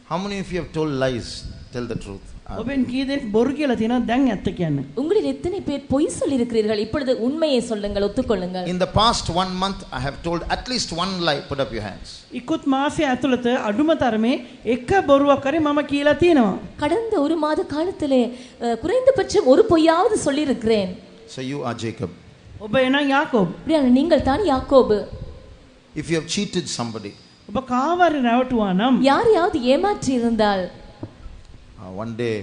How many of you have told lies? Tell the truth. ඔබෙන් කී දෙනෙක් බොරු කියලා තියෙනවා දැන් ඇත්ත කියන්න. உங்களில் எத்தனை பேர் பொய் சொல்லியிருக்கிறீர்கள்? இப்பொழுது உண்மையை சொல்லுங்கள், ஒத்துக்கொள்ளுங்கள். In the past 1 month I have told at least one lie. Put up your hands. ඉක්ුත් මාසය ඇතුළත අඩුම තරමේ එක බොරුවක් කරේ මම කියලා තියෙනවා. கடந்த ஒரு மாத காலத்திலே குறைந்தபட்சம் ஒரு பொய்யாவது சொல்லியிருக்கிறேன். So you are Jacob. ඔබ එනම් යාකෝබ්. அப்படியே நீங்கள் தான் யாக்கோபு. If you have cheated somebody, ඔබ කාවරි රැවටුවා නම් யாரையாவது ஏமாற்றி இருந்தால், one day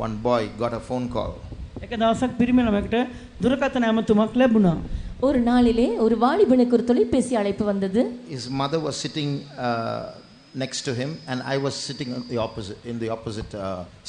one boy got a phone call. එක දවසක් පිරිමි ළමයකට දුරකථන ඇමතුමක් ලැබුණා. ஒரு நாளிலே ஒரு வாலிபனுக்கு ஒரு தொலைபேசி அழைப்பு வந்தது. His mother was sitting next to him and I was sitting in the opposite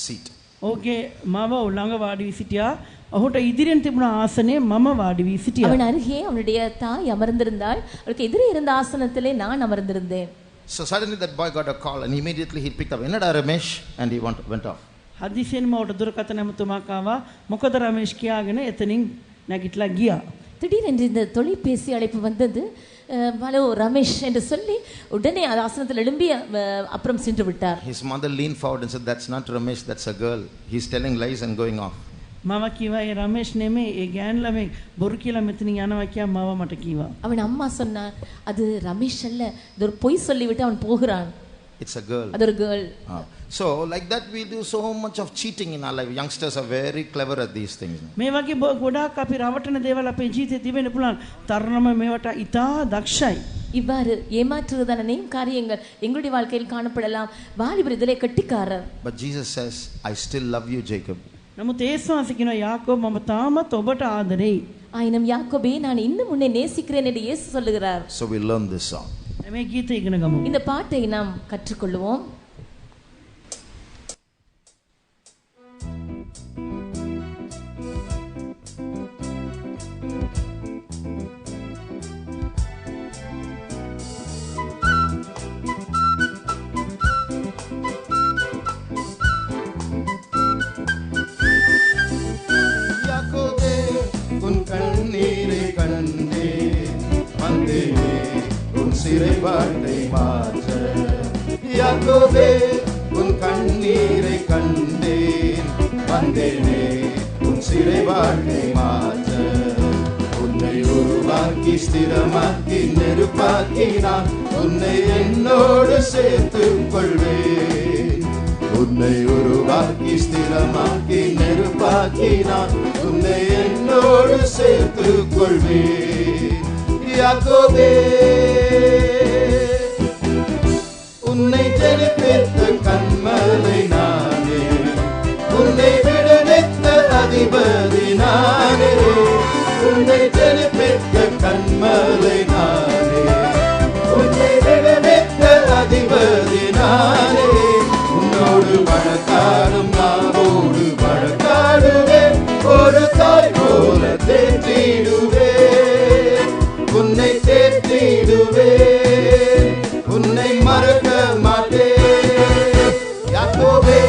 seat. ඕකේ මම ළඟ වාඩි වී සිටියා. ඔහුට ඉදිරියෙන් තිබුණ ආසනයේ මම වාඩි වී සිටියා. அவன் அருகே அவனுடைய தாய் அமர்ந்திருந்தாள். அவளுக்கு எதிரே இருந்த ஆசனத்திலே நான் அமர்ந்திருந்தேன். So suddenly that boy got a call and immediately he picked up, "Enada Ramesh," and he went off. හදිසියෙන්ම ඔහුට දුරකථන ඇමතුමක් ආවා. මොකද රමේෂ් කියාගෙන එතනින් නැගිටලා ගියා. திடீரென்று இந்த தொலைபேசி அழைப்பு வந்தது. ஹலோ ரமேஷ் என்று சொல்லி உடனே ஆசனத்தில் எழும்பி அப்புறம் சென்று விட்டார். His mother leaned forward and said, "That's not Ramesh, that's a girl. He's telling lies and going off." මම කිව්වා ඒ රමේෂ් නෙමෙයි ඒ ගෑන් ළමයි බොරු කියලා මෙතනින් යනවා කියලා මම මට කිව්වා. அவன் அம்மா சொன்னா அது ரமேஷ் அல்ல, இது ஒரு பொய் சொல்லிவிட்டு அவன் போகிறான். It's a girl. அது ஒரு girl. So like that we do so much of cheating in our life. Youngsters are very clever at these things. මේ වගේ ගොඩාක් අපි රවටන දේවල් අපේ ජීවිතේ තිබෙන්න පුළුවන්. තරණම මේවට ඉතා දක්ෂයි. இவ்வாறு ஏமாற்றுவதான அநேக காரியங்கள் எங்களுடைய வாழ்க்கையில் காணப்படலாம். வாலிபர் இதிலே கெட்டிக்காரர். But Jesus says, "I still love you, Jacob." නමුත් ඒසුස් කියනවා යාකෝබ් මම තාමත් ඔබට ආදරෙයි. ஆயினும் யாக்கோபே நான் இன்னும் உன்னை நேசிக்கிறேன் என்று இயேசு சொல்லுகிறார். So we learn this song. මේ ගීතය ඉගෙන ගමු. இந்த பாட்டை நாம் கற்றுக்கொள்வோம். சிறைவாட்டை மாற்ற யாக்கோபே உன் கண்ணீரை கண்டேன் வந்தேனே உன் சிறைவாட்டை மாற்ற உன்னை உருவாக்கி ஸ்திரமாக்கி நெருப்பாக்கினான் உன்னை என்னோடு சேர்த்துக் கொள்வேன் உன்னை உருவாக்கி ஸ்திரமாக்கி நெருப்பாக்கினான் உன்னை என்னோடு சேர்த்துக் கொள்வேன் யாக்கோபே உன்னை ஜெனிப்பித்த கண்மலை நானே உன்னை விடுவித்த அதிபதி நானே உன்னை ஜெனிப்பித்த கண்மலை நானே உன்னை விடுவித்த அதிபதி நானே உன்னோடு வழக்காடும் நாவோடு வழக்காடுவேன் ஒரு தாய் போல தேற்றிடுவேன் உன்னை தேற்றிடுவேன் உன்னை மறக்க மாட்டேன் யாக்கோபே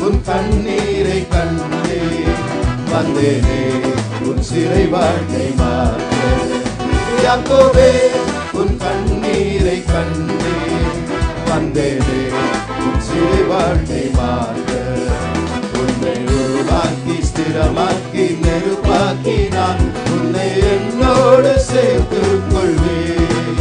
உன் கண்ணீரை கண்டேன் வந்தேனே உன் சிறை வாழ்க்கை மாற்ற யாக்கோபே உன் கண்ணீரை கண்டேன் வந்தேனே உன் சிறை வாழ்க்கை மாற்ற உன்னை உருவாக்கி ஸ்திரமாக்கி நெருப்பாக்கினான் உன்னை என்னோடு சேர்த்துக் கொள்வேன்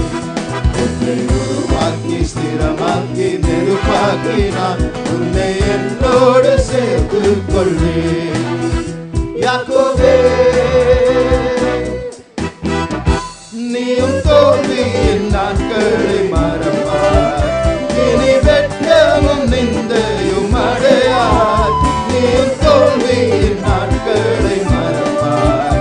உன்னை உருவாக்கி ஸ்திரமாக்கி நெருப்பாக்கினான் உன்னை என்னோடு சேர்த்துக் கொள்வேன் யாக்கோபே நீயும் தோல்வியின் நாட்களை மறப்பார் இனி வெட்கமும் நிந்தையும் அடையார் நீயும் தோல்வியின் நாட்களை மறப்பார்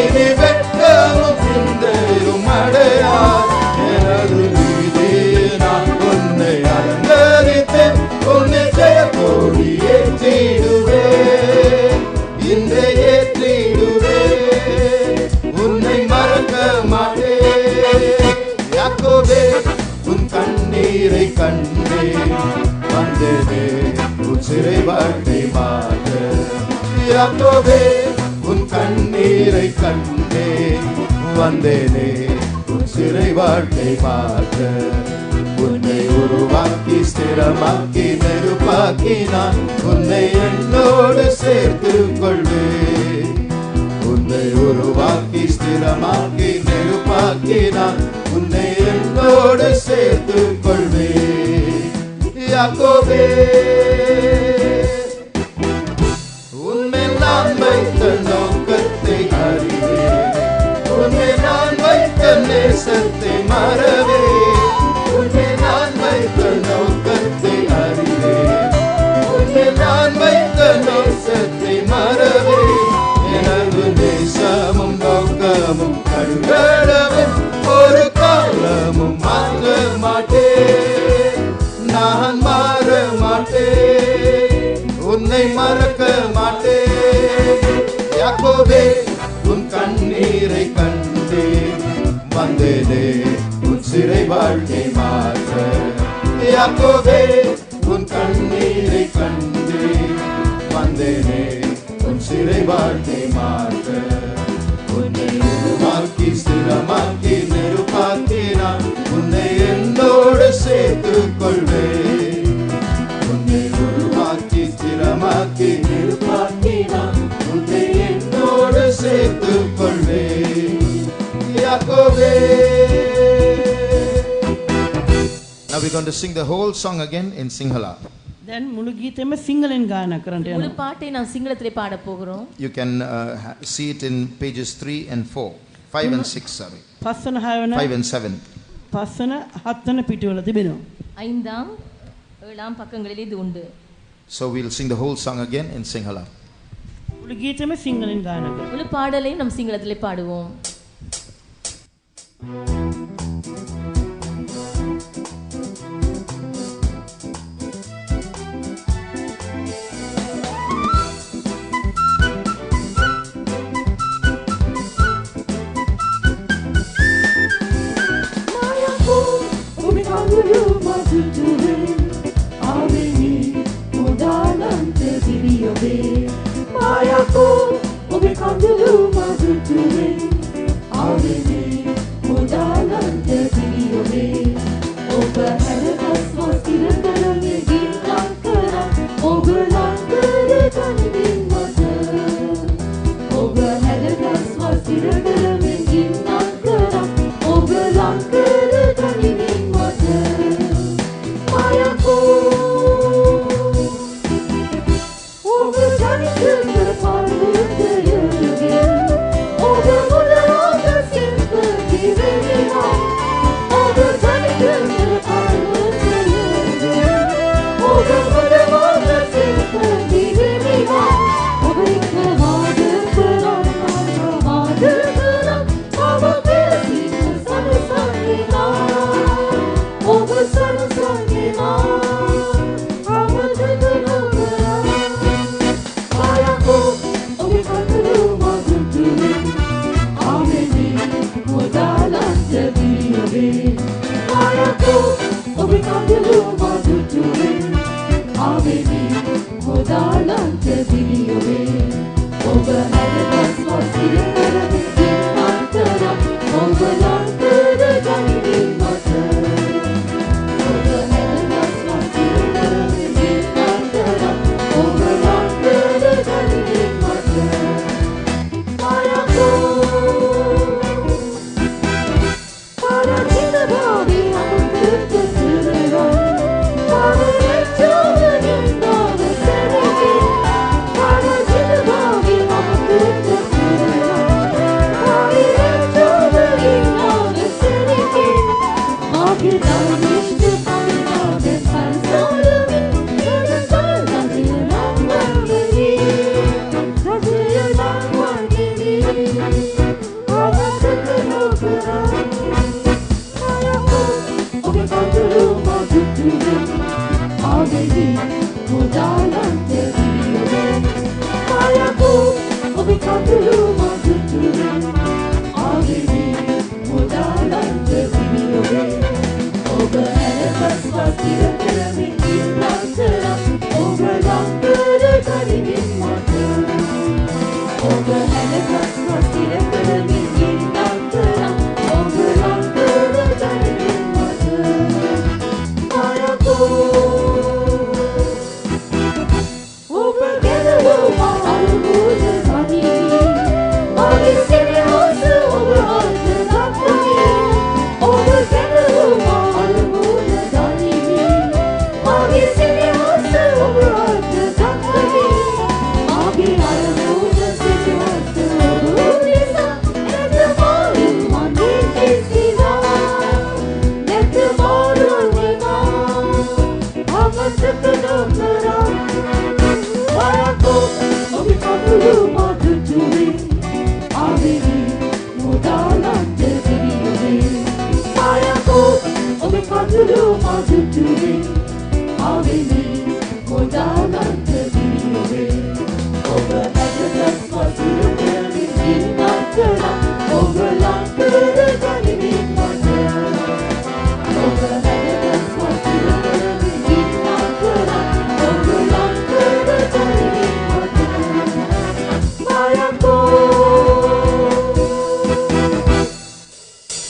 இனி வெட்கமும் நிந்தையும் அடையார் எனது வீதியே நான் உன்னை அலங்கரித்தேன் உன்னை ஜெயக்கொடி ஏற்றிடுவேன் வாழ்க்கை மாற்ற. யாக்கோபே உன் கண்ணீரை கண்டேன், வந்தேனே உன் சிறை வாழ்க்கை மாற்ற. உன்னை உருவாக்கி ஸ்திரமாக்கி நெருப்பாக்கி நான் உன்னை என்னோடு சேர்த்து கொள்வேன். உன்னை உருவாக்கி ஸ்திரமாக்கி நெருப்பாக்கி நான் உன்னை என்னோடு சேர்த்து கொள்வேன். யாக்கோபே உன்மேல் நான் வைத்த நோக்கத்தை அறிவேன், உன்மேல் நான் வைத்த நேசத்தை மறவேன். உன்மேல் நான் வைத்த நோக்கத்தை அறிவேன், உன்மேல் நான் வைத்த நேசத்தை மறவேன். எனது நேசமும் நோக்கமும் கண்களவும் ஒரு காலமும் மாற மாட்டேன். நான் மாற மாட்டேன், உன்னை மறக்க மாட்டேன். யாக்கோபே உன் கண்ணீரை கண்டேன், வந்தேனே உன் சிறை வாழ்க்கை மாற்ற. யாக்கோபே உன் கண்ணீரை கண்டேன், வந்தேனே உன் சிறை வாழ்க்கை மாற்ற. உன்னை உருவாக்கி ஸ்திரமாக்கி நெருப்பாக்கி நான் உன்னை என்னோடு சேர்த்து கொள்வேன். உன்னை உருவாக்கி ஸ்திரமாக்கி நெருப்பாக்கி நான் உன்னை என்னோடு சேர்த்து கொள்வேன். யாக்கோபே. Now we're going to sing the whole song again in Sinhala. දැන් මුළු ගීතෙම සිංහලෙන් ගායනා කරන්නට முழு යනවා. பாட்டை நாம் சிங்களத்திலே பாட போகிறோம். You can see it in pages 3 and 4, 5 and 6, sorry. පස්වන 6 වන 5 and 7. පස්වන 7 වන පිටුවල තිබෙනවා. 5ஆம் 7ஆம் பக்கங்களில் இது உண்டு. So we'll sing the whole song again in Sinhala. මුළු ගීතෙම සිංහලෙන් ගායනා කරනවා. முழு பாடலையும் நம் சிங்களத்திலே பாடுவோம். කඳුළු මතුතුවේ ආවෙමි මොදාලන්ත දිවියේ ආයකෝ ඔබ කඳුළු මතුතුවේ ආවෙමි මොදාලන්ත දිවියේ ඔබ ඇදගත් වතුර පෙරමින් දිනක් කරා ඔබ ලංකර ගනිමින් මට ඔබ ඇදගත් වතුර පෙරමින් දිනක් කරා ඔබ ලංකර ගනිමින් මට මායකෝ.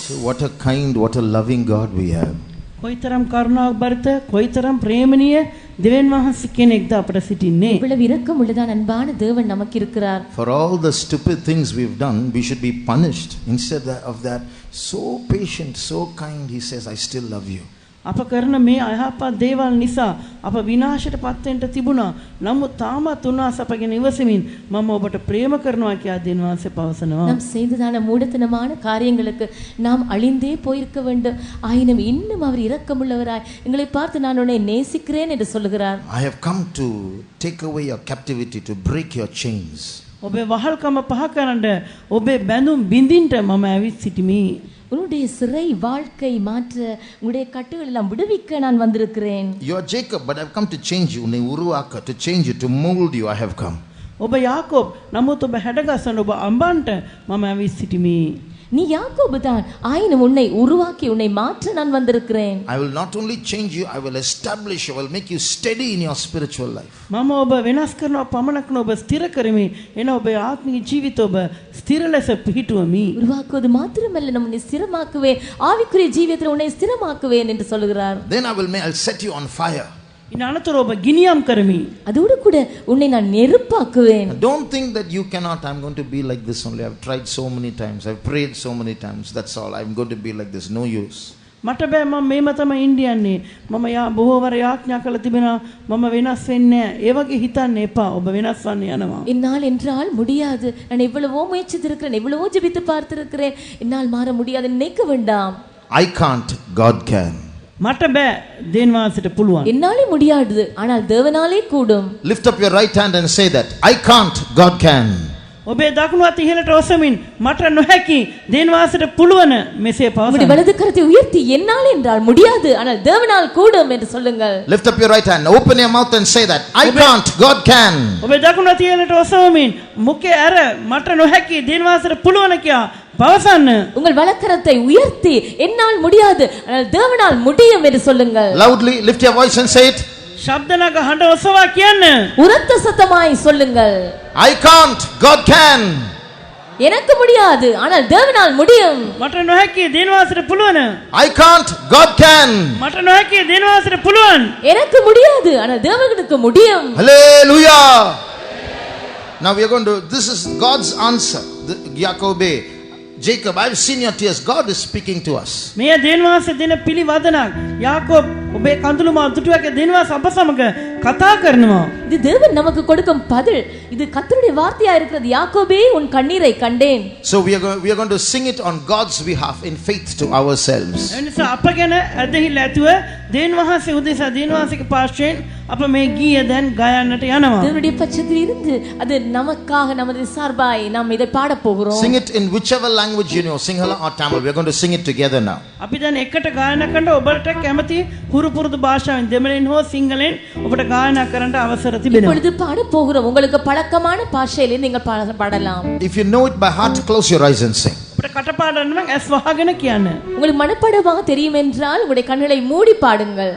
So what a kind, what a loving God we have. කොයිතරම් කරුණාවක් බරිත කොයිතරම් ප්‍රේමණීය දෙවියන් වහන්සේ කෙනෙක්ද අපට සිටින්නේ. இவ்வளவு இரக்கம் உள்ளதான அன்பான தேவன் நமக்கு இருக்கிறார். For all the stupid things we've done, we should be punished. Instead of that, so patient, so kind, he says, I still love you. අප කරන මේ අයහපත් දේවල් නිසා අප විනාශයට පත් වෙන්න තිබුණා. නමුත් තාමත් උන්වහන්සේ අපගෙන ඉවසමින් මම ඔබට ප්‍රේම කරනවා කියලා දෙවියන් වහන්සේ පවසනවා. நாம் செய்ததான மூடத்தனமான காரியங்களுக்கு நாம் அழிந்தே போயிருக்க வேண்டும். ஆயினும் இன்னும் அவர் இரக்கமுள்ளவராய் எங்களை பார்த்து நான் உன்னை நேசிக்கிறேன் என்று சொல்லுகிறார். I have come to take away your captivity, to break your chains. ඔබේ වහල්කම පහ කරන්න ඔබේ බැඳුම් බින්දින්ට මම ඇවිත් සිටිමි. உன்னுடைய சிறை வாழ்க்கை மாற்ற உன்னுடைய கட்டுகள் எல்லாம் விடுவிக்க நான் வந்திருக்கிறேன். You are Jacob, but I have come to change you. To change you, to mold you, I have come. ඔබ යාකෝබ් නමුත් ඔබ හැඩගස්සන ඔබ අම්බන්ට මම ඇවිත් සිටිමි. நீ யாக்கோபு தான், ஆயினும் உன்னை உருவாக்கி உன்னை மாற்ற நான் வந்திருக்கிறேன். I will not only change you, I will establish you, I will make you steady in your spiritual life. මම ඔබ වෙනස් කරනවා පමණක් නො ඔබ ස්ථිර කරමි. එන ඔබේ ආත්මික ජීවිත ඔබ ස්ථිර ලෙස පිහිටුවමි. உருவாக்குவது மாத்திரமல்ல, நான் உன்னை ஸ்திரமாக்குவேன், ஆவிக்குரிய ஜீவியத்தில் உன்னை ஸ்திரமாக்குவேன் என்று சொல்லுகிறார். Then I'll set you on fire. ඉන් අනතුරු ඔබ ගිනියම් කරමි. அதோடு கூட உன்னை நான் நெருப்பாக்குவேன். Don't think that you cannot. I'm going to be like this only. I've tried so many times. I've prayed so many times. That's all. I'm going to be like this. No use. මට බෑ මම මේම තමයි ඉන්දියන්නේ. මම බොහෝ වර යාඥා කළ තිබෙනවා. මම වෙනස් වෙන්නේ නැහැ. ඒ වගේ හිතන්න එපා. ඔබ වෙනස් වන්න යනවා. என்னால் என்றால் முடியாது. நான் எவ்வளவோ முயற்சித்திருக்கிறேன், எவ்வளவோ ஜெபித்து பார்த்திருக்கிறேன். என்னால் மாற முடியாது நினைக்க வேண்டாம். I can't. God can. මට බෑ දෙවියන් වහන්සේට පුළුවන්. என்னாலே முடியாது, ஆனால் தேவனாலே கூடும். Lift up your right hand and say that. I can't. God can. ඔබේ දකුණු අත ඉහළට ඔසමින් මට නොහැකි දෙවියන් වහන්සේට පුළුවන් මෙසේ உங்களுடைய පවසන්න. வலது கரத்தை உயர்த்தி என்னால் என்றால் முடியாது, ஆனால் தேவனால் கூடும் என்று சொல்லுங்கள். Lift up your right hand. Open your mouth and say that. I can't. God can. ඔබේ දකුණු අත ඉහළට ඔසවමින් මුඛය ඇර මට නොහැකි දෙවියන් වහන්සේට පුළුවන් කියා පවසන්න. உங்கள் வலக்கரத்தை உயர்த்தி என்னால் முடியாது, ஆனால் தேவனால் முடியும் என்று சொல்லுங்கள். Loudly lift your voice and say it. ශබ්දනග හඬ ඔසවා කියන්න. உரத்த சத்தமாய் சொல்லுங்கள். I can't. God can. எனக்கு முடியாது, ஆனால் தேவனால் முடியும். මට නොහැකි දෙවියන් වහන්සේට පුළුවන්. I can't. God can. මට නොහැකි දෙවියන් වහන්සේට පුළුවන්. எனக்கு முடியாது, ஆனால் தேவனுக்கு முடியும். Hallelujah. Now we are going to, this is God's answer. Jacob, Jacob, I've seen your tears. God is speaking to us. මේ දෙවියන් වහන්සේ දෙන පිළිවදනක්. යාකෝබ් ඔබේ කඳුළු මා දුටුවක දෙවියන් වහන්සේ අප සමග කතා කරනවා. இது தேவன் நமக்கு கொடுக்கும் பதில். இது கர்த்தருடைய வார்த்தையா இருக்கிறது. யாக்கோபே, உன் கண்ணீரை கண்டேன். So we are going to sing it on God's behalf in faith to ourselves. එනිසා අප ගැන ඇදහිල්ල ඇතුව දෙවියන් වහන්සේ උදෙසා දෙවියන් වහන්සේගේ පාර්ශ්වයෙන් අප මේ ගීය දැන් ගයන්නට යනවා. தேவனுடைய பட்சத்தில் இருந்து அது நமக்காக, நமது சார்பாய் நாம் இதை பாட போகிறோம். Sing it in whichever language you know, Sinhala or Tamil. We are going to sing it together now. අපි දැන් එකට ගායනා කරන ඔබට කැමති හුරු පුරුදු භාෂාවෙන් දෙමළෙන් හෝ සිංහලෙන් ඔබට ගායනා කරන්නට අවසර තිබෙනවා. இப்பொழுது பாட போகிறோம். உங்களுக்கு பழக்கமான பாஷையிலே நீங்கள் பாடலாம். If you know it by heart, close your eyes and sing. ඔබට කටපාඩම් නම් ඇස් වහගෙන කියන්න. உங்களுக்கு மனப்பாடமாக தெரியும் என்றால் உங்களுடைய கண்களை மூடி பாடுங்கள்.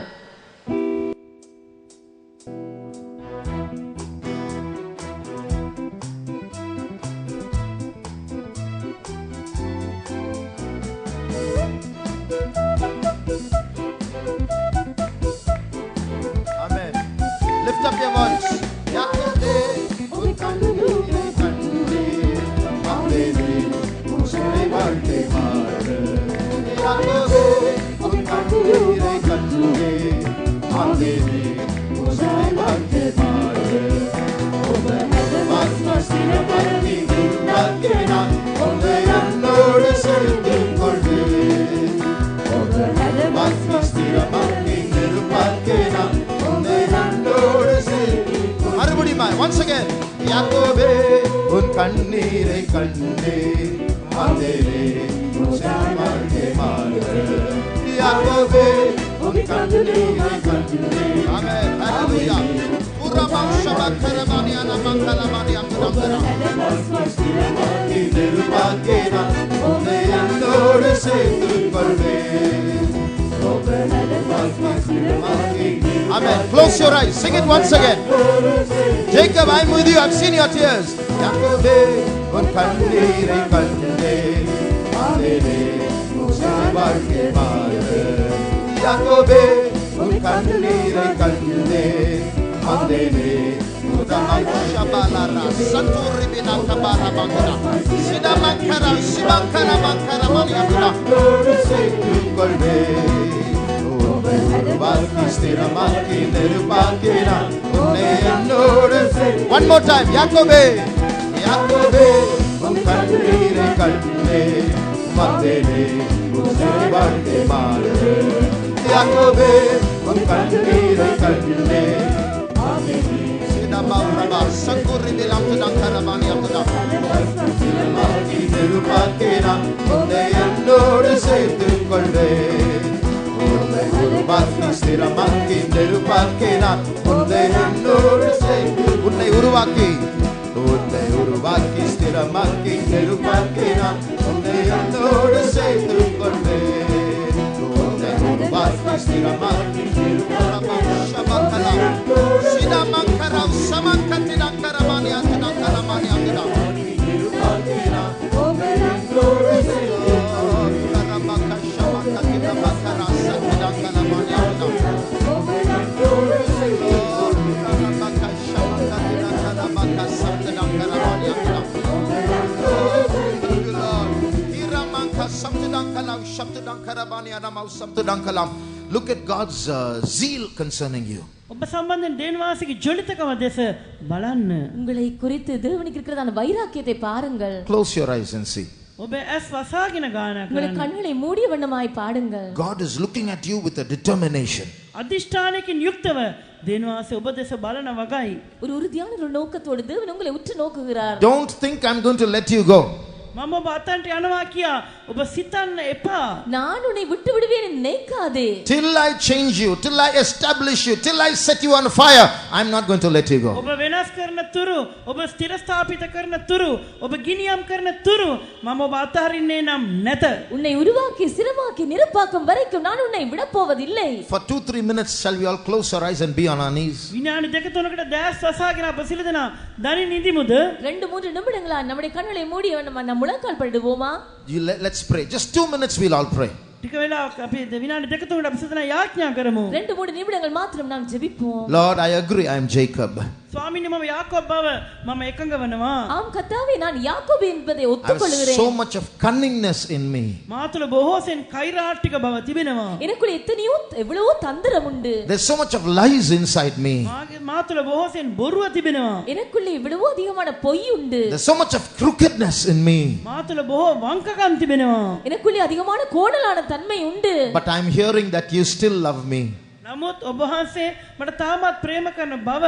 Amen. Lift up your voice. Once again. யாக்கோபே உன் கண்ணீரை கண்டே வந்தேனே உன் செல்வத்தை மாறுதே யாக்கோபே உன் கண்ணீரை கண்டே ஆமென் ஹalleluya உரமம் ஷபக்கரமானியான மங்களமானியம் தந்தரா நிருபாக்கேனா உன்னை என்னோடு சேர்த்துக் கொள்வேன். Amen. Close your eyes. Sing it once again. Jacob, I'm with you. I've seen your tears. Jacobe, un kannire kande, alele, musabarke mare. Jacobe, un kannire kande, alele, mudamashabalara. Saturi bina kabara bangara. Sida mankara, sibankara mankara maniakura. Golbe. One more time. Jacobe, Jacobe, un kannire kande, mandele, musabarke mare. Jacobe, un kannire kande, sida mauraba, sakuri bilam tudang karamani amda. Nirupakena, unne ennodu சேர்த்துக் கொள்வேன். உன்னை உருவாக்கி ஸ்திரமாக்கி நெருப்பாக்கினான் உன்னை என்னோடு சேர்த்துக் கொள்வேன். உன்னை உருவாக்கி ஸ்திரமாக்கி Look at God's zeal concerning you. ඔබ සම්බන්ධයෙන් දේවාසිකේ ජොලිතකම දෙස බලන්න. உங்களை குறித்து தேவனுக்கு இருக்கிறதான வைராக்கியத்தை பாருங்கள். Close your eyes and see. ඔබ ඇස් වසාගෙන ගාන உங்களை කරන්න. கண்களை மூடிய வண்ணமாய் பாடுங்கள். God is looking at you with a determination. අදිෂ්ඨානයකින් යුක්තව දේවාසී ඔබ දෙස බලන වගයි. ஒரு உறுதியான ஒரு நோக்கத்தோடு தேவன் உங்களை உற்று நோக்குகிறார். Don't think I'm going to let you go. මම ඔබ අතන්ට යනවා කියා ඔබ සිතන්න එපා. நான் உன்னை விட்டு விடுவேன் என்று நினைக்காதே. Till I change you, till I establish you, till I set you on fire, I'm not going to let you go. ඔබ වෙනස් කරන තුරු ඔබ ස්ථිර ස්ථාපිත කරන තුරු ඔබ ගිනියම් කරන තුරු මම ඔබ අතහරින්නේ නම් නැත. உன்னை உருவாக்கி சிரமாக்கி நிரப்பாக்கும் வரைக்கும் நான் உன்னை விட போவதில்லை. For 2-3 minutes, shall we all close our eyes and be on our knees? විනාඩි දෙක තුනකට දැස් වසාගෙන අප සිල දෙනා දනින් ඉදිමුද? 2-3 நிமிடங்களா நம்முடைய கண்களை மூடிய வண்ணமா நாம் முழங்கால் படிடுவோமா? Let's pray. Just 2 minutes, we'll all pray. ටික වෙලාවක් අපි විනාඩි දෙක තුනකට අපි සිල දෙනා යාඥා කරමු. 2-3 நிமிடங்கள் மாத்திரம் நாம் ஜெபிப்போம். Lord, I agree, I am Jacob. ස්වාමීනි මම යාකෝබ් බව මම එකඟ වෙනවා. ஆம் கர்த்தாவே நான் யாக்கோபு என்பதை I have ஒத்துக்கொள்கிறேன். so much of cunningness in me. මා තුළ බොහෝසෙන් කෛරාටික බව තිබෙනවා. எனக்குள்ள எவ்வளவோ தந்திரம் உண்டு. There's so much of lies inside me. මා තුළ බොහෝසෙන් බොරුව තිබෙනවා. எனக்குள்ள இவ்வளவோ அதிகமான பொய் உண்டு. There's so much of crookedness in me. මා තුළ බොහෝ වංකකම් තිබෙනවා. எனக்குள்ள அதிகமான கோணலான தன்மை உண்டு. But I'm hearing that you still love me. නමුත් ඔබ වහන්සේ මට තාමත් ප්‍රේම කරන බව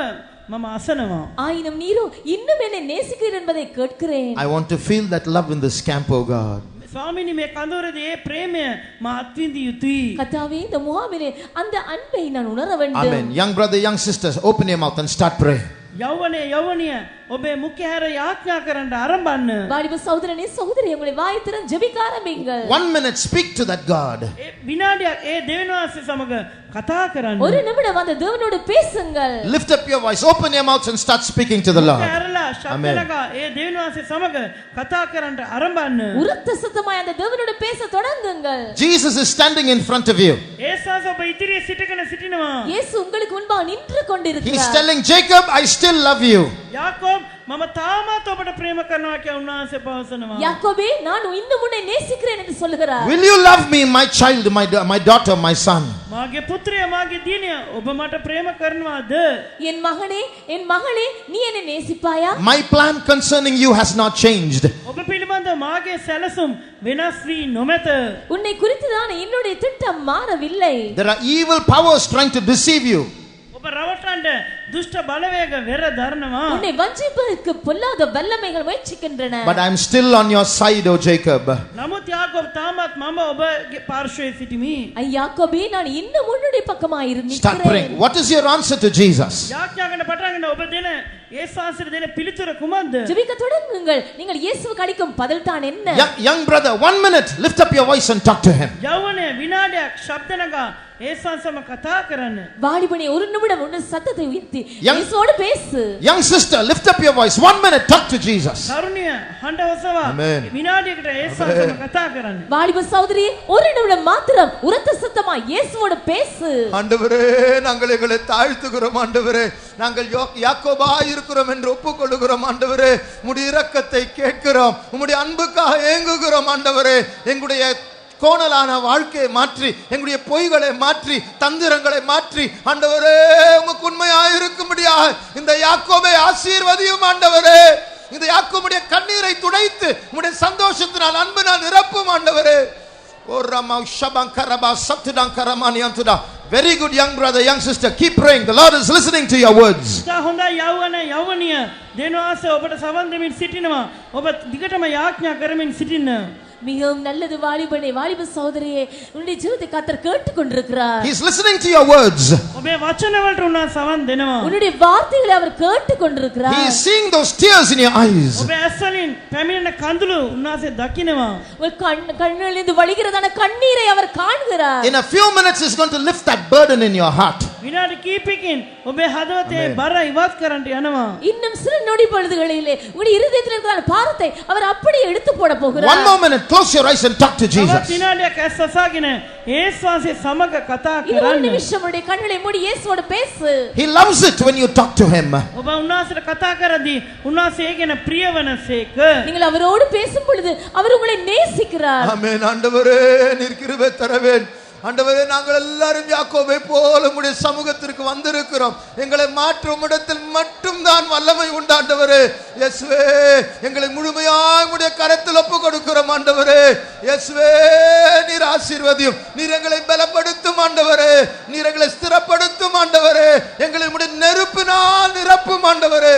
මම අසනවා. ஆயினும் நீரோ இன்னும் என்னை நேசிக்கிறீர் என்பதை கேட்கிறேன். I want to feel that love in this camp, oh God. ස්වාමීනි මේ කඳවුරේ ඒ ප්‍රේමය මා අත්විඳිය යුතුයි. கர்த்தாவே இந்த முகாமிலே அந்த அன்பை நான் உணர வேண்டும். Amen. Young brother, young sisters, open your mouth and start praying. යෞවනිය ඔබේ මුඛය හැර යාඥා කරන්න ආරම්භන්න. வாலிப சகோதரனே சகோதரி உங்களை வாய் திறந்து ஜெபிக்க ஆரம்பிங்கள். 1 minute, speak to that God. ඒ විනාඩියක් ඒ දෙවියන් වහන්සේ සමග කතා කරන්න. ஒரு நிமிடம் அந்த தேவனோடு பேசுங்கள். Lift up your voice, open your mouth and start speaking to the Lord. හැරලා ශබ්දලගා ඒ දෙවියන් වහන්සේ සමග කතා කරන්න ආරම්භන්න. உரத்த சத்தமாய் அந்த தேவனோடு பேச தொடங்குங்கள். Jesus is standing in front of you. ඒසාස ඔබ ඉදිරියේ සිටිනවා. இயேசு உங்களுக்கு முன்பாக நின்று He's கொண்டிருக்கிறார். telling Jacob, I still love you. යාකෝබ් මම තාමත් ඔබට ප්‍රේම කරනවා කියලා උන්වහන්සේ පවසනවා. யாக்கோபே நான் இன்னும் உன்னை நேசிக்கிறேன் என்று சொல்கிறார். Will you love me, my child, my daughter, my son? මාගේ පුත්‍රයා මාගේ දිනිය ඔබ මට ප්‍රේම කරනවාද? என் மகனே என் மகளே நீ என்னை நேசிப்பாயா? My plan concerning you has not changed. ඔබ පිළිබඳ මාගේ සැලසුම් වෙනස් වී නොමැත. உன்னை குறித்துதான் என்னுடைய திட்டம் மாறவில்லை. There are evil powers trying to deceive you. ඔබ රවට්ටන්න දුෂ්ට බලවේග වෙර දරනවා. உன்னை வஞ்சிப்பதற்கு பொல்லாத வல்லமைகள் முயற்சிக்கின்றன. But I'm still on your side, O Jacob. නමුත් යාකෝබ් තාමත් මම ඔබගේ පාර්ශ්වයේ සිටිමි. யாக்கோபே நான் இன்னும் உன்னுடைய பக்கமாய் Start praying. இருக்கிறேன். What is your answer to Jesus? යාඥා කරන පටන් ගන්න ඔබ දෙන ඒසාසිර දෙන පිළිතුර කුමක්ද? ஜெபிக்க தொடங்குங்கள். நீங்கள் இயேசுவுக்கு அளிக்கும் பதில் தான் என்ன? Young brother, 1 minute, lift up your voice and talk to him. යවනේ විනාඩයක් ශබ්ද නගා ඒසාසම කතා කරන්න. வாலிபனே ஒரு நிமிடம் உன் சத்தத்தை உயர்த்தி Young- இயேசுவோடு பேசு. Young sister, lift up your voice. 1 minute, talk to Jesus. තරුණිය හඬ ඔසවා Amen. විනාඩයකට ඒසාසම කතා කරන්න. வாலிப சகோதரி ஒரு நிமிடம் மாத்திரம் உரத்த சத்தமா இயேசுவோடு பேசு. ஆண்டவரே, நாங்கள் எங்களை தாழ்த்துகிறோம் ஆண்டவரே. நாங்கள் யாக்கோபாய் இருக்கிறோம் என்று ஒப்புக்கொள்ளுகிறோம் ஆண்டவரே. உம்முடைய இரக்கத்தை கேட்கிறோம், உம்முடைய அன்புக்காக ஏங்குகிறோம் ஆண்டவரே. எங்களுடைய கோணலான வாழ்க்கையை மாற்றி, எங்களுடைய பொய்களை மாற்றி, தந்திரங்களை மாற்றி ஆண்டவரே உமக்கு உண்மையாக இருக்கும்படியாக இந்த யாக்கோபை ஆசீர்வதியும் ஆண்டவரே. இந்த யாக்கோபுடைய கண்ணீரை துடைத்து உம்முடைய சந்தோஷத்தினால் அன்பினால் நிரப்பும் ஆண்டவரே. ஓ Rama ஷபங்கரபா சப்துடங்கரமானியந்துடா. Very good, young brother, young sister. Keep praying. The Lord is listening to your words. ඉතා හොඳයි යවනිය දෙනවාස ඔබට සවන් දෙමින් සිටිනවා. ඔබ දිගටම යාඥා කරමින් සිටින්න. மிகவும் நல்லது வாலிபனே, வாலிப சகோதரியே, உன்னுடைய ஜெபத்தை கர்த்தர் கேட்டுக்கொண்டிருக்கிறார். He's listening to your words. ඔබේ වචනවලට උනා සවන් දෙනවා. உன்னுடைய வார்த்தைகளை அவர் கேட்டுக்கொண்டிருக்கிறார். He is seeing those tears in your eyes. ඔබේ ඇස්වලින් පැමිණෙන කඳුළු උන්වහන්සේ දකිනවා. உன் கண்ணிலிருந்து வழிகிறதான கண்ணீரை அவர் காண்கிறார். In a few minutes, He's going to lift that burden in your heart. විනාඩි කීපකින් ඔබේ හදවතේ බර ඉවත් කරන්නට යනවා. இன்னும் சில நொடி பொழுதுகளிலே உன்னுடைய இருதயத்தில் இருக்கிற பாரத்தை அவர் அப்படியே எடுத்து போட போகிறார். One more minute, close your eyes and talk to තවත් Jesus. විනාඩියක් ඇස් වසාගෙන ඒස්වාසේ සමග කතා இது ஒரு කරන්න. நிமிஷம் உடைய கண்களை மூடி இயேசுவோடு பேசு. He loves it when you talk to Him. ඔබ උන්වහන්සේට කතා කරද්දී උන්වහන්සේ ඒ ගැන ප්‍රිය වනසේක. நீங்கள் அவரோடு பேசும் பொழுது அவர் உங்களை நேசிக்கிறார். ஆமென். ஆண்டவரே, நீர் கிருபை தரவேன் ஆண்டவரே. நாங்கள் எல்லாரும் யாக்கோபை போல உம்முடைய சமூகத்திற்கு வந்திருக்கிறோம். எங்களை மாற்றும் இடத்தில் மட்டும்தான் வல்லமை உண்டு ஆண்டவரே. இயேசுவே, எங்களை முழுமையாக உம்முடைய கரத்தில் ஒப்பு கொடுக்கிறோம் ஆண்டவரே. இயேசுவே, நீர் ஆசீர்வதியும், நீர் எங்களை பலப்படுத்தும் ஆண்டவரே, நீர் எங்களை ஸ்திரப்படுத்தும் ஆண்டவரே, எங்களை உம்முடைய நெருப்பினால் நிரப்பும் ஆண்டவரே.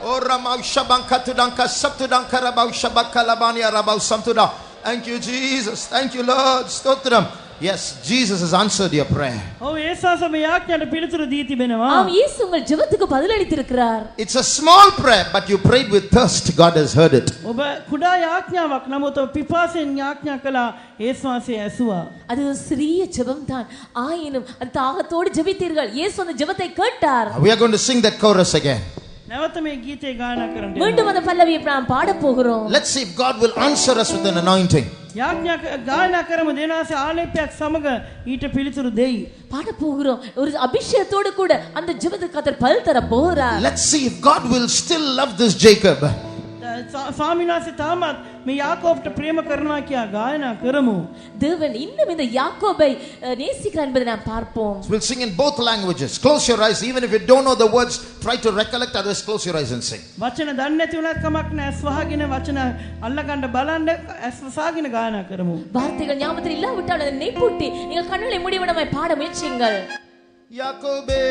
ஓ Rama ஷபங்கத்துடங்க சப்துடங்கரபௌ ஷபக்கலபானியா ரபௌ சம்துடா. Thank you, Jesus. Thank you, Lord. ஸ்தோத்திரம். Yes, Jesus has answered your prayer. ඔව් ඒසාස මේ යාඥාට පිළිතුරු දී තිබෙනවා. ஆம், இயேசு உங்கள் ஜெபத்துக்கு பதிலளித்திருக்கிறார். It's a small prayer, but you prayed with thirst. God has heard it. ඔබ කුඩා යාඥාවක් නමුත් ඔබ පිපාසයෙන් යාඥා කළා ඒස්වාසේ ඇසුවා. அது ஒரு சிறிய ஜெபம்தான், ஆயினும் அந்த தாகத்தோடு ஜெபித்தீர்கள். இயேசு அந்த ஜெபத்தை கேட்டார். We are going to sing that chorus again. නැවත මේ ගීතේ ගායනා කරන්න. மீண்டும் அந்த பல்லவியை நாம் பாட போகிறோம். Let's see if God will answer us with an anointing. යාඥා ගායනා කරමු දෙනාසේ ආලේපයක් සමග ඊට පිළිතුරු දෙයි. பாட போகிறோம். ஒரு அபிஷேகத்தோடு கூட அந்த ஜெபத்துக்கு கர்த்தர் பதில் தர போகிறார். Let's see if God will still love this Jacob. ස්වාමීන් වහන්සේ තාමත් මේ යාකෝබ්ට ප්‍රේම කරනවා කියා ගායනා කරමු. தேவன் இன்னும் இந்த யாக்கோபை நேசிக்கிறார் என்பதை நாம் பார்ப்போம். We'll sing in both languages. Close your eyes. Even if you don't know the words, try to recollect others. Close your eyes and sing. වචන දන්නේ නැති වුණත් කමක් නැහැ. ඇස් වහගෙන වචන අල්ලගන්න බලන්න ඇස් වසාගෙන ගායනා කරමු. வார்த்தைகள் ஞாபகத்தில் இல்லாவிட்டால் அதை நெய்ப்பூட்டி நீங்கள் கண்களை மூடிவிடமாய் பாட முயற்சியுங்கள். யாக்கோபே,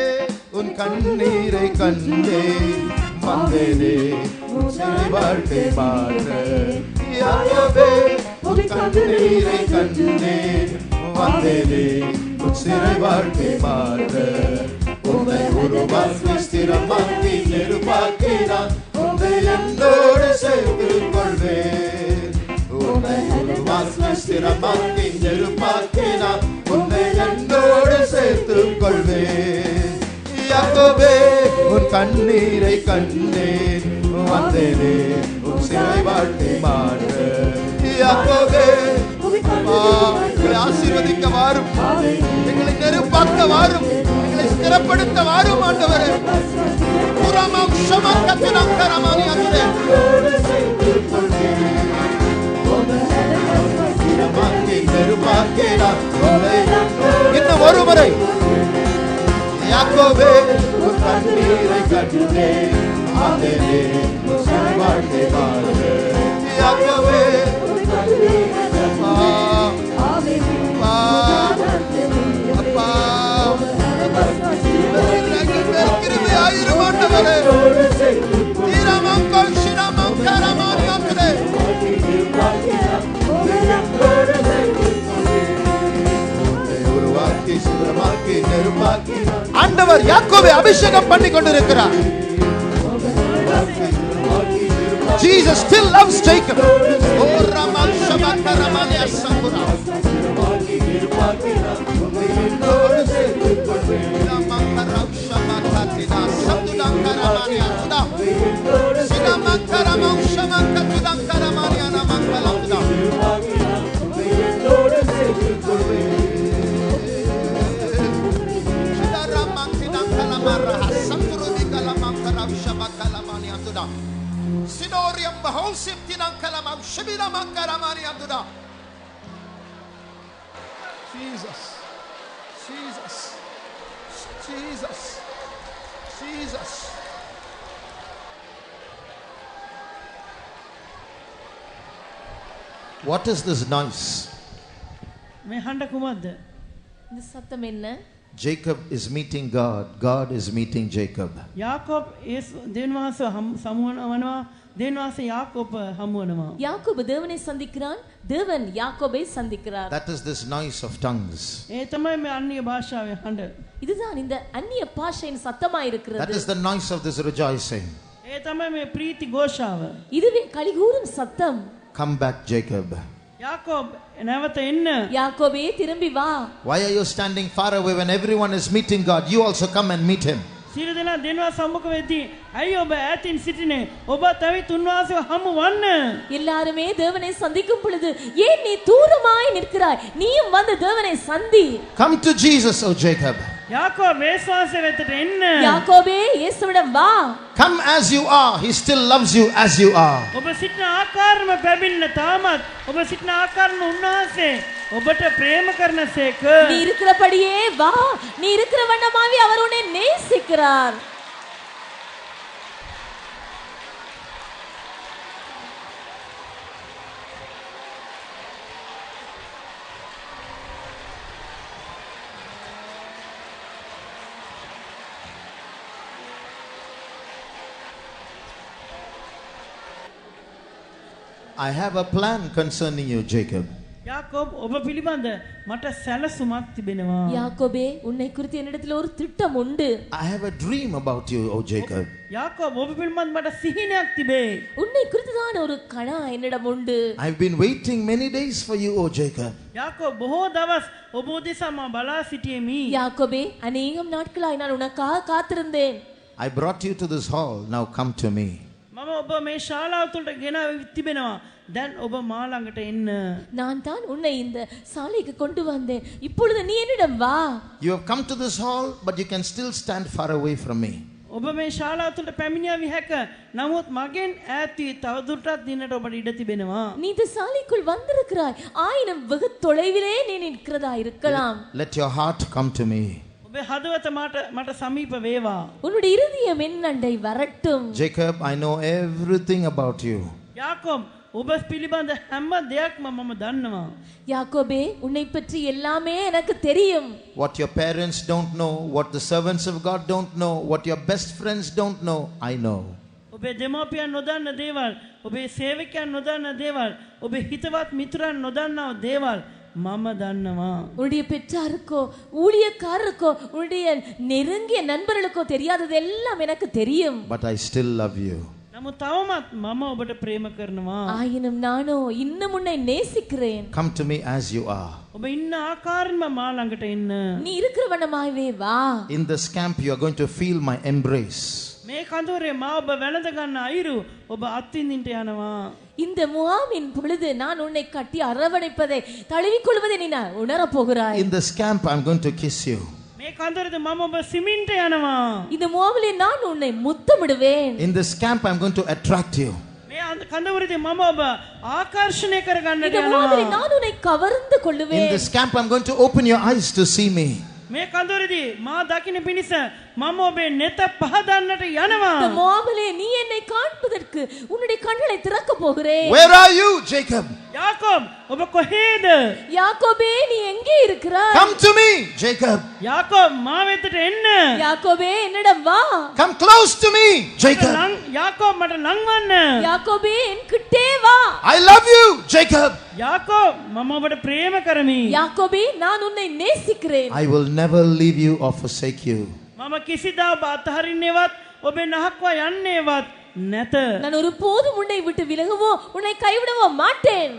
உன் கண்ணீரை கண்டே வந்தேனே உன் சிறை வாழ்க்கை மாற்ற. யாக்கோபே, உன் கண்ணீரை கண்டே வந்தேனே உன் சிறை வாழ்க்கை மாற்ற. உன்னை உருவாக்கி ஸ்திரமாக்கி நெருப்பாக்கினான், உன்னை என்னோடு சேர்த்து கொள்வேன். உன்னை உருவாக்கி ஸ்திரமாக்கி நெருப்பாக்கினான், உன்னை என்னோடு சேர்த்துக் கொள்வேன். யாக்கோபே, உன் கண்ணீரை கண்டேன் வந்தேனே உன் சிறை வாழ்க்கை மாற்ற. யாக்கோபே, எங்களை ஆசீர்வதிக்க வாரும், எங்களை நெருப்பாக்க வாரும், எங்களை ஸ்திரப்படுத்த வாரும் ஆண்டவரே. புறமாம் ஷமக்கத்துனம் கரமானி அந்தே இன்னும் ஒரு முறை. யாக்கோபே, உன் கண்ணீரை கண்டே வந்தேனே உன் சிறை வாழ்க்கை மாற்ற. யாக்கோபே, அப்பா கிருபையாயிரும் அபிஷேகம் பண்ணி கொண்டிருக்கிறார். Jesus still loves Jacob. Oh Raman Shabaka Ramania Sakura. Sinorium Bahosim Tinankalamam Shibina Mankaramani Anduda. Jesus, Jesus, Jesus, Jesus. What is this noise? මේ හඬ කුමක්ද? இந்த சத்தம் என்ன? Jacob is meeting God. God is meeting Jacob. යාකෝබ් දෙවියන්වහන්සේ සමුවනවා. දෙවියන්වහන්සේ යාකෝබ් හමුවනවා. யாக்கோபு தேவனை சந்திக்கிறான், தேவன் யாக்கோபை சந்திக்கிறார். That is this noise of tongues. ඒ තමයි මේ අන්‍ය භාෂාවේ හඬ. இதுதான் இந்த அந்நிய பாஷையின் சத்தமாய் That இருக்கிறது. is the noise of this rejoicing. ඒ තමයි මේ ප්‍රීති ഘോഷාව. இதுவே களிகூரும் சத்தம். Come back, Jacob. යාකෝබ් නැවත එන්න. யாக்கோபே திரும்பி வா. Why are you standing far away when everyone is meeting God? You also come and meet him. සියලු දෙනා දෙනවා සම්මුඛ වෙද්දී අයි ඔබ ඈතින් සිටිනේ ඔබ තවිත් උන්වහන්සේව හමු වන්න. எல்லாருமே தேவனை சந்திக்கும் பொழுது ஏன் நீ தூரமாய் நிற்கிறாய்? நீயும் வந்து தேவனை சந்தி. Come to Jesus, O Jacob. යාකෝබ් වේස්වාසය වෙතට එන්න. யாக்கோபே இயேசுவிடம் வா. Come as you are. He still loves you as you are. ඔබ සිටින ආකාරම පැමිණෙන තාමත් ඔබ සිටින ආකාරම උන්වහන්සේ ඔබට ප්‍රේම කරනසේක. நீ இருக்கிறபடியே வா. நீ இருக்கிற வண்ணமாவே அவர் உன்னை நேசிக்கிறார். I have a plan concerning you, Jacob. යාකෝබ් ඔබ පිළිබඳ මට සැලසුමක් තිබෙනවා. யாக்கோபே உன்னை குறித்து என்னிடத்தில் ஒரு திட்டம் உண்டு. I have a dream about you, O Jacob. යාකෝබ් ඔබ පිළිබඳ මට සිහිනයක් තිබේ. உன்னை குறித்துதான் ஒரு கனா என்னிடம் உண்டு. I've been waiting many days for you, O Jacob. යාකෝබ් බොහෝ දවස් ඔබ උදෙසා මා බලා සිටියෙමි. யாக்கோபே அநேகம் நாட்களாய் நான் உனக்காக காத்திருந்தேன். I brought you to this hall. Now come to me. මම ඔබ මේ ශාලාව තුළට ගෙනාව තිබෙනවා. දැන් ඔබ මා ළඟට එන්න. நான் தான் உன்னை இந்த சாலைக்கு கொண்டு வந்தேன். இப்பொழுது நீ என்னிடம் வா. You have come to this hall, but you can still stand far away from me. ඔබ මේ ශාලාව තුළට පැමිණියා විහැක. නමුත් මගෙන් ඈති තවදුරටත් දිනට ඔබට ඉඩ තිබෙනවා. நீ இந்த சாலைக்குள் வந்திருக்கிறாய். ஆயினும் வெகு தொலைவிலே நீ நிற்கிறதா இருக்கலாம். Let your heart come to me. ඔබේ හදවත මට සමීප වේවා. உன்னுடைய இருதயம் என்னண்டை வரட்டும். Jacob, I know everything about you. යාකෝබ් ඔබ පිළිබඳ හැම දෙයක්ම මම දන්නවා. யாக்கோபே உன்னை பற்றி எல்லாமே எனக்கு தெரியும். What your parents don't know, what the servants of God don't know, what your best friends don't know, I know. ඔබේ දෙමාපියන් නොදන්න දේවල්, ඔබේ සේවකයන් නොදන්න දේවල්, ඔබේ හිතවත් මිතුරන් නොදන්නා දේවල් මම දන්නවා. உன்னுடைய பெற்றாருக்கோ ஊழியக்காரருக்கோ உன்னுடைய நெருங்கிய நண்பர்களுக்கோ தெரியாதது எல்லாம் எனக்கு தெரியும். But I still love you. නමුත් තවමත් මම ඔබට ප්‍රේම කරනවා. ஆயினும் நானோ இன்னும் உன்னை நேசிக்கிறேன். Come to me as you are. ඔබ ඉන්න ආකාරයෙන්ම මා ළඟට එන්න. நீ இருக்கிற வண்ணமாகவே வா. In this camp you are going to feel my embrace. මේ කඳවුරේ මා ඔබ වැළඳ ගන්න අයිරු ඔබ අත්විඳින්න යනවා. இந்த முகாமின் பொழுது நான் உன்னை கட்டி அரவணைப்பதை தழுவிக்கொள்வதை நீ உணரப் போகிறாய். In this camp I'm going to kiss you. මේ කඳවුරේ මම ඔබ සිමින්ට යනවා. இந்த முகாமிலே நான் உன்னை முத்தமிடுவேன். In this camp I'm going to attract you. මේ කඳවුරේ මම ඔබ ආකර්ෂණය කරගන්නට இந்த முகாமிலே යනවා. நான் உன்னை கவர்ந்து In கொள்ளுவேன். this camp I'm going to open your eyes to see me. මේ කඳවුරේදී මා දකින්න පිණිස මම ඔබේ නෙත පහදන්නට යනවා. இந்த முகாமிலே நீ என்னை காண்பதற்கு உன்னுடைய கண்களை திறக்க போகிறேன். Where are you, Jacob? යාකෝබ් ඔබ කොහෙද? யாக்கோபே நீ எங்கே இருக்கிறாய்? Come to me, Jacob. යාකෝබ් මා වෙතට එන්න. யாக்கோபே என்னிடம் வா. Come close to me, Jacob. යාකෝබ් මට ලං වන්න. யாக்கோபே என் கிட்டே வா. I love you, Jacob. යාකෝබ් මම ඔබට ප්‍රේම කරමි. யாக்கோபே நான் உன்னை நேசிக்கிறேன். I will never leave you or forsake you. මම කිසිදාව අතහරින්නේවත් ඔබේ නහක්වා යන්නේවත් නැත. நான் ஒருபோதும் உன்னை விட்டு விலகவோ உன்னை கைவிடவோ மாட்டேன்.